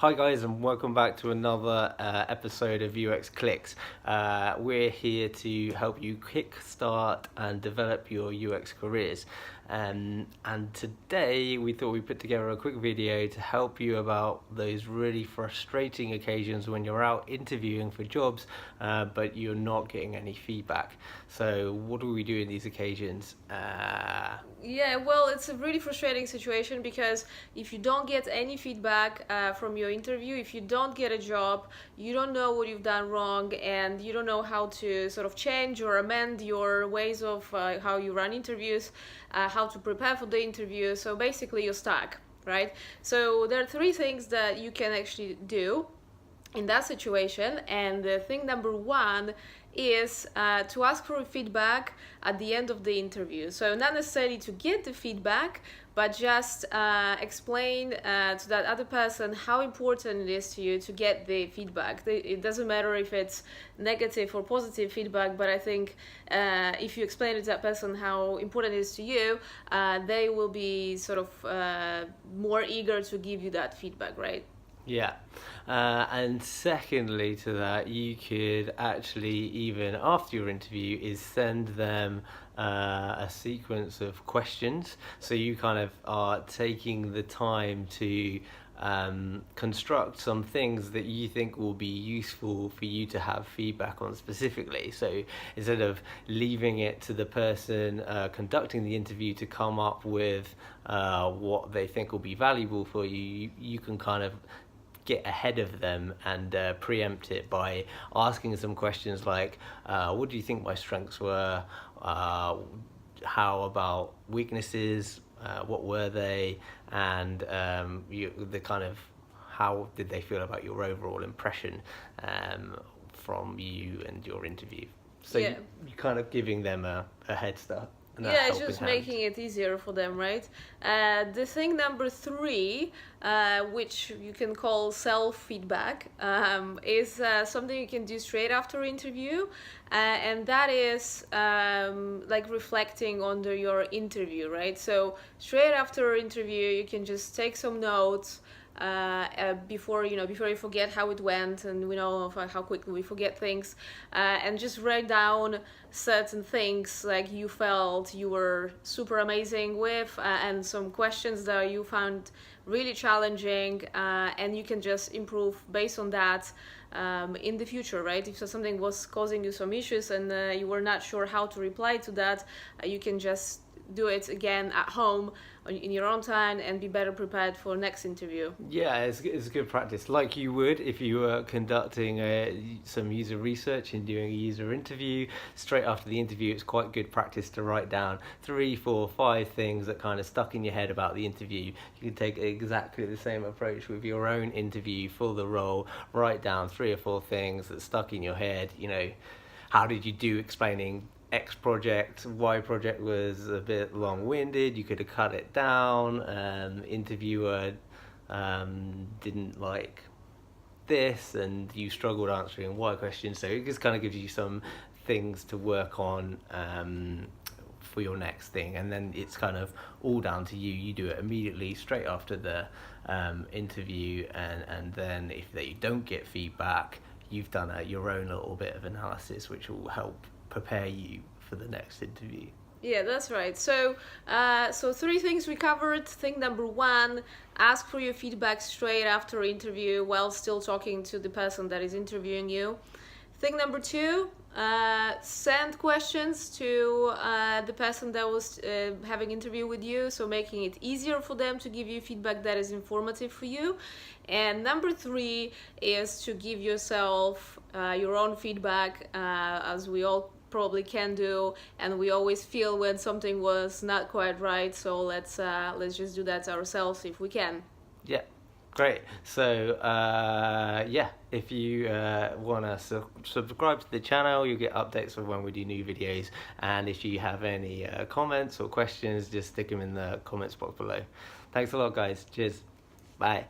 Hi guys, and welcome back to another episode of UX Clicks. We're here to help you kickstart and develop your UX careers. And today we thought we'd put together a quick video to help you about those really frustrating occasions when you're out interviewing for jobs, but you're not getting any feedback. So what do we do in these occasions? Yeah, well, it's a really frustrating situation because if you don't get any feedback from your interview, if you don't get a job, you don't know what you've done wrong, and you don't know how to sort of change or amend your ways of how you run interviews, how to prepare for the interview. So basically, you're stuck, right? So there are three things that you can actually do in that situation, and thing number one is to ask for feedback at the end of the interview. So not necessarily to get the feedback, but just explain to that other person how important it is to you to get the feedback. It doesn't matter if it's negative or positive feedback, but I think if you explain to that person how important it is to you, they will be sort of more eager to give you that feedback, right? Yeah, and secondly to that, you could actually, even after your interview, is send them a sequence of questions. So you kind of are taking the time to construct some things that you think will be useful for you to have feedback on specifically. So instead of leaving it to the person conducting the interview to come up with what they think will be valuable for you, you can kind of get ahead of them and preempt it by asking some questions like, what do you think my strengths were? How about weaknesses? What were they? And the kind of, how did they feel about your overall impression from you and your interview? So Yeah. you're kind of giving them a head start. Yeah, it's just making it easier for them, right? The thing number three, which you can call self-feedback, is something you can do straight after interview, and that is like reflecting on your interview, right? So straight after interview, you can just take some notes. Before you forget how it went, and we know how quickly we forget things, and just write down certain things like you felt you were super amazing with, and some questions that you found really challenging, and you can just improve based on that in the future, right? If something was causing you some issues and you were not sure how to reply to that, you can just do it again at home in your own time and be better prepared for next interview. Yeah, it's a good practice, like you would if you were conducting some user research and doing a user interview. Straight after the interview, it's quite good practice to write down 3, 4, 5 things that kind of stuck in your head about the interview. You can take exactly the same approach with your own interview for the role. Write down 3 or 4 things that stuck in your head. How did you do explaining X project, Y project was a bit long-winded, you could have cut it down, interviewer didn't like this, and you struggled answering Y questions. So it just kind of gives you some things to work on for your next thing, and then it's kind of all down to you. You do it immediately straight after the interview, and then if they don't get feedback, you've done your own little bit of analysis, which will help prepare you for the next interview. Yeah, that's right. So 3 things we covered. Thing number one, ask for your feedback straight after interview while still talking to the person that is interviewing you. Thing number two, send questions to the person that was having interview with you, so making it easier for them to give you feedback that is informative for you. And number 3 is to give yourself your own feedback, as we all probably can do, and we always feel when something was not quite right. So let's just do that ourselves if we can. Yeah. Great. So, if you want to subscribe to the channel, you'll get updates of when we do new videos. And if you have any comments or questions, just stick them in the comments box below. Thanks a lot, guys. Cheers. Bye.